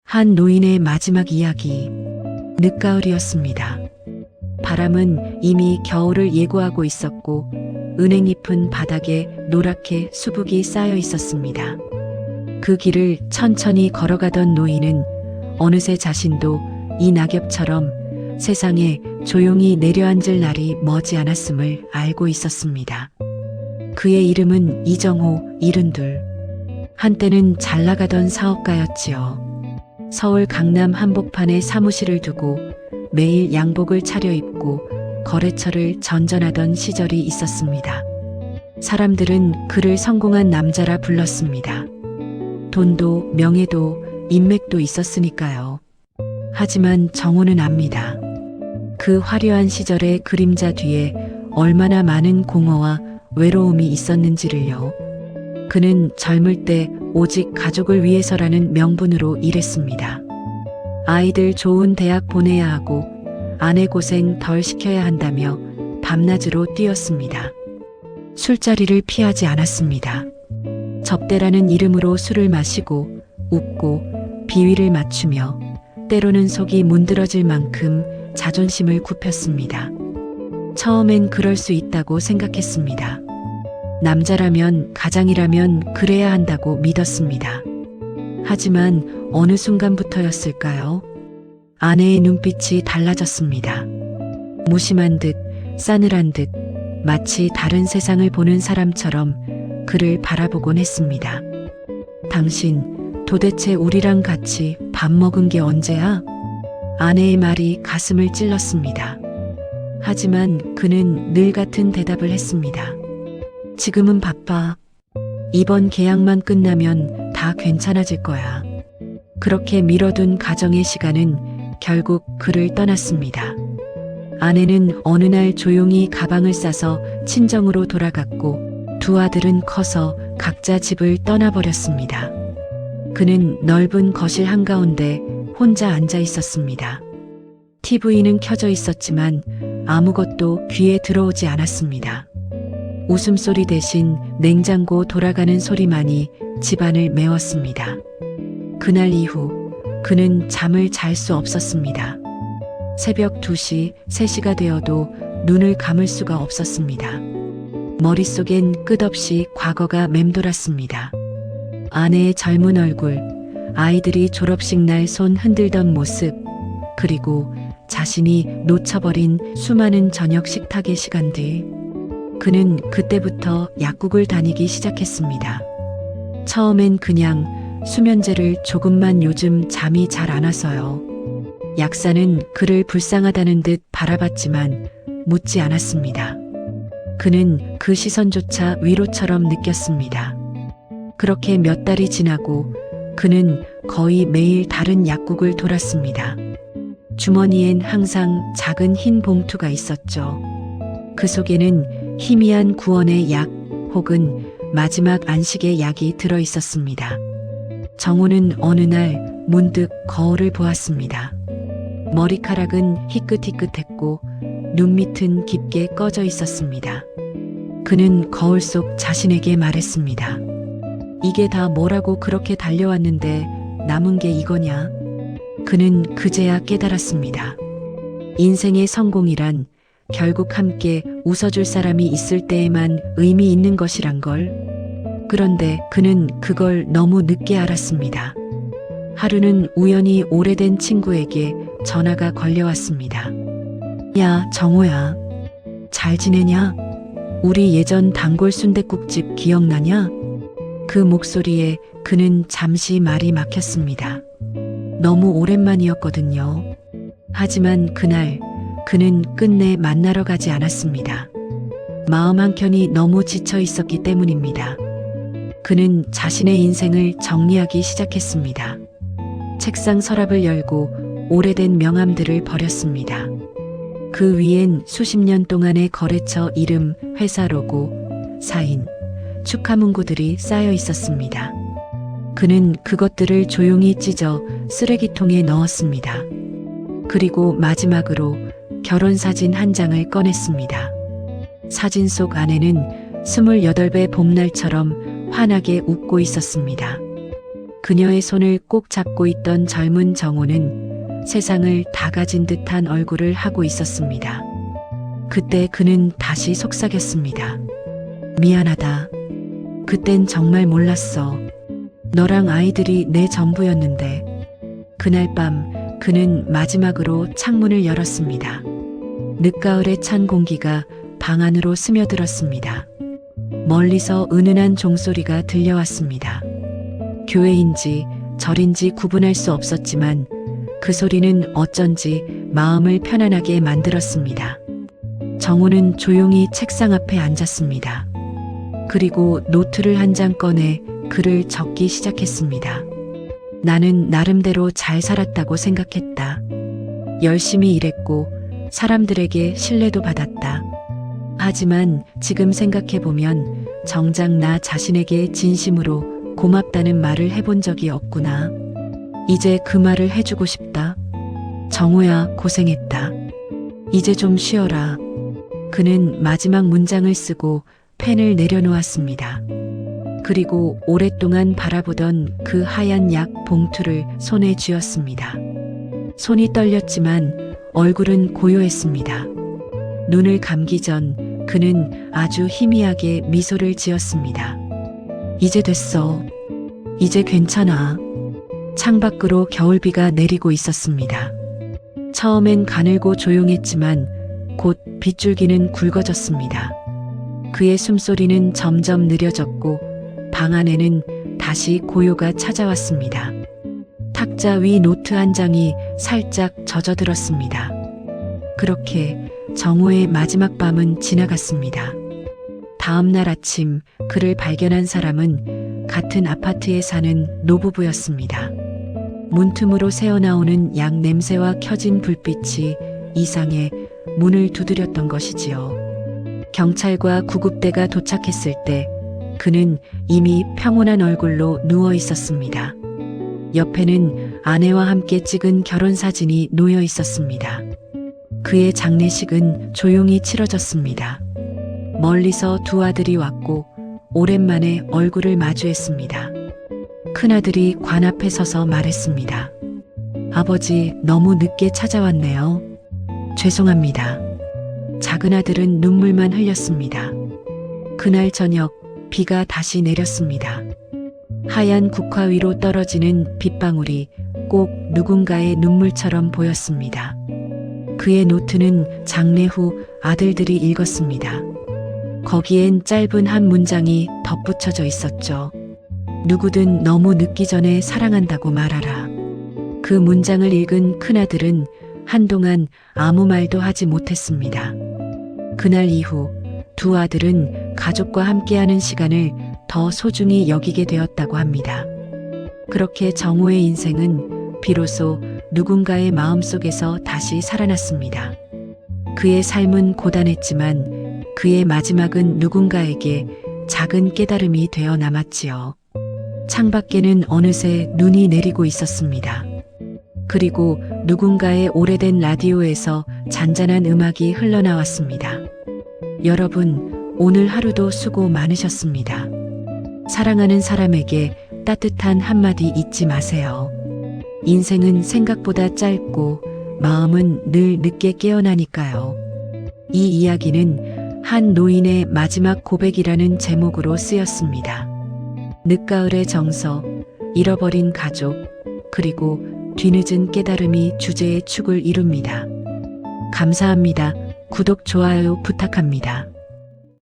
한 노인의 마지막 이야기. 늦가을이었습니다. 바람은 이미 겨울을 예고하고 있었고 은행잎은 바닥에 노랗게 수북이 쌓여 있었습니다. 그 길을 천천히 걸어가던 노인은 어느새 자신도 이 낙엽처럼 세상에 조용히 내려앉을 날이 머지 않았음을 알고 있었습니다. 그의 이름은 이정호 72. 한때는 잘 나가던 사업가였지요. 서울 강남 한복판에 사무실을 두고 매일 양복을 차려입고 거래처를 전전하던 시절이 있었습니다. 사람들은 그를 성공한 남자라 불렀습니다. 돈도 명예도 인맥도 있었으니까요. 하지만 정호는 압니다. 그 화려한 시절의 그림자 뒤에 얼마나 많은 공허와 외로움이 있었는지를요. 그는 젊을 때 오직 가족을 위해서라는 명분으로 일했습니다. 아이들 좋은 대학 보내야 하고 아내 고생 덜 시켜야 한다며 밤낮으로 뛰었습니다. 술자리를 피하지 않았습니다. 접대라는 이름으로 술을 마시고 웃고 비위를 맞추며 때로는 속이 문드러질 만큼 자존심을 굽혔습니다. 처음엔 그럴 수 있다고 생각했습니다. 남자라면 가장이라면 그래야 한다고 믿었습니다. 하지만 어느 순간부터였을까요? 아내의 눈빛이 달라졌습니다. 무심한 듯 싸늘한 듯 마치 다른 세상을 보는 사람처럼 그를 바라보곤 했습니다. 당신 도대체 우리랑 같이 밥 먹은 게 언제야? 아내의 말이 가슴을 찔렀습니다. 하지만 그는 늘 같은 대답을 했습니다. 지금은 바빠. 이번 계약만 끝나면 다 괜찮아질 거야. 그렇게 미뤄둔 가정의 시간은 결국 그를 떠났습니다. 아내는 어느 날 조용히 가방을 싸서 친정으로 돌아갔고 두 아들은 커서 각자 집을 떠나버렸습니다. 그는 넓은 거실 한가운데 혼자 앉아 있었습니다. TV는 켜져 있었지만 아무것도 귀에 들어오지 않았습니다. 웃음소리 대신 냉장고 돌아가는 소리만이 집안을 메웠습니다. 그날 이후 그는 잠을 잘 수 없었습니다. 새벽 2시, 3시가 되어도 눈을 감을 수가 없었습니다. 머릿속엔 끝없이 과거가 맴돌았습니다. 아내의 젊은 얼굴, 아이들이 졸업식 날 손 흔들던 모습, 그리고 자신이 놓쳐버린 수많은 저녁 식탁의 시간들. 그는 그때부터 약국을 다니기 시작했습니다. 처음엔 그냥 수면제를 조금만 요즘 잠이 잘 안 와서요. 약사는 그를 불쌍하다는 듯 바라봤지만 묻지 않았습니다. 그는 그 시선조차 위로처럼 느꼈습니다. 그렇게 몇 달이 지나고 그는 거의 매일 다른 약국을 돌았습니다. 주머니엔 항상 작은 흰 봉투가 있었죠. 그 속에는 희미한 구원의 약 혹은 마지막 안식의 약이 들어 있었습니다. 정호는 어느 날 문득 거울을 보았습니다. 머리카락은 희끗희끗했고 눈밑은 깊게 꺼져 있었습니다. 그는 거울 속 자신에게 말했습니다. 이게 다 뭐라고 그렇게 달려왔는데 남은 게 이거냐? 그는 그제야 깨달았습니다. 인생의 성공이란 결국 함께 웃어줄 사람이 있을 때에만 의미 있는 것이란 걸. 그런데 그는 그걸 너무 늦게 알았습니다. 하루는 우연히 오래된 친구에게 전화가 걸려왔습니다. 야, 정호야. 잘 지내냐? 우리 예전 단골 순댓국집 기억나냐? 그 목소리에 그는 잠시 말이 막혔습니다. 너무 오랜만이었거든요. 하지만 그날 그는 끝내 만나러 가지 않았습니다. 마음 한켠이 너무 지쳐 있었기 때문입니다. 그는 자신의 인생을 정리하기 시작했습니다. 책상 서랍을 열고 오래된 명함들을 버렸습니다. 그 위엔 수십 년 동안의 거래처 이름, 회사 로고, 사인, 축하 문구들이 쌓여 있었습니다. 그는 그것들을 조용히 찢어 쓰레기통에 넣었습니다. 그리고 마지막으로 결혼사진 한 장을 꺼냈습니다. 사진 속 아내는 28배 봄날처럼 환하게 웃고 있었습니다. 그녀의 손을 꼭 잡고 있던 젊은 정호는 세상을 다 가진 듯한 얼굴을 하고 있었습니다. 그때 그는 다시 속삭였습니다. 미안하다. 그땐 정말 몰랐어. 너랑 아이들이 내 전부였는데. 그날 밤 그는 마지막으로 창문을 열었습니다. 늦가을의 찬 공기가 방 안으로 스며들었습니다. 멀리서 은은한 종소리가 들려왔습니다. 교회인지 절인지 구분할 수 없었지만 그 소리는 어쩐지 마음을 편안하게 만들었습니다. 정호는 조용히 책상 앞에 앉았습니다. 그리고 노트를 한 장 꺼내 글을 적기 시작했습니다. 나는 나름대로 잘 살았다고 생각했다. 열심히 일했고 사람들에게 신뢰도 받았다. 하지만 지금 생각해보면 정작 나 자신에게 진심으로 고맙다는 말을 해본 적이 없구나. 이제 그 말을 해주고 싶다. 정호야, 고생했다. 이제 좀 쉬어라. 그는 마지막 문장을 쓰고 펜을 내려놓았습니다. 그리고 오랫동안 바라보던 그 하얀 약 봉투를 손에 쥐었습니다. 손이 떨렸지만 얼굴은 고요했습니다. 눈을 감기 전 그는 아주 희미하게 미소를 지었습니다. 이제 됐어. 이제 괜찮아. 창밖으로 겨울비가 내리고 있었습니다. 처음엔 가늘고 조용했지만 곧 빗줄기는 굵어졌습니다. 그의 숨소리는 점점 느려졌고 방 안에는 다시 고요가 찾아왔습니다. 탁자 위 노트 한 장이 살짝 젖어들었습니다. 그렇게 정호의 마지막 밤은 지나갔습니다. 다음 날 아침 그를 발견한 사람은 같은 아파트에 사는 노부부였습니다. 문틈으로 새어나오는 약 냄새와 켜진 불빛이 이상해 문을 두드렸던 것이지요. 경찰과 구급대가 도착했을 때 그는 이미 평온한 얼굴로 누워 있었습니다. 옆에는 아내와 함께 찍은 결혼사진이 놓여 있었습니다. 그의 장례식은 조용히 치러졌습니다. 멀리서 두 아들이 왔고 오랜만에 얼굴을 마주했습니다. 큰아들이 관 앞에 서서 말했습니다. 아버지, 너무 늦게 찾아왔네요. 죄송합니다. 작은아들은 눈물만 흘렸습니다. 그날 저녁 비가 다시 내렸습니다. 하얀 국화 위로 떨어지는 빗방울이 꼭 누군가의 눈물처럼 보였습니다. 그의 노트는 장례 후 아들들이 읽었습니다. 거기엔 짧은 한 문장이 덧붙여져 있었죠. 누구든 너무 늦기 전에 사랑한다고 말하라. 그 문장을 읽은 큰아들은 한동안 아무 말도 하지 못했습니다. 그날 이후 두 아들은 가족과 함께하는 시간을 더 소중히 여기게 되었다고 합니다. 그렇게 정호의 인생은 비로소 누군가의 마음속에서 다시 살아났습니다. 그의 삶은 고단했지만 그의 마지막은 누군가에게 작은 깨달음이 되어 남았지요. 창밖에는 어느새 눈이 내리고 있었습니다. 그리고 누군가의 오래된 라디오에서 잔잔한 음악이 흘러나왔습니다. 여러분, 오늘 하루도 수고 많으셨습니다. 사랑하는 사람에게 따뜻한 한마디 잊지 마세요. 인생은 생각보다 짧고 마음은 늘 늦게 깨어나니까요. 이 이야기는 한 노인의 마지막 고백이라는 제목으로 쓰였습니다. 늦가을의 정서, 잃어버린 가족, 그리고 뒤늦은 깨달음이 주제의 축을 이룹니다. 감사합니다. 구독, 좋아요 부탁합니다.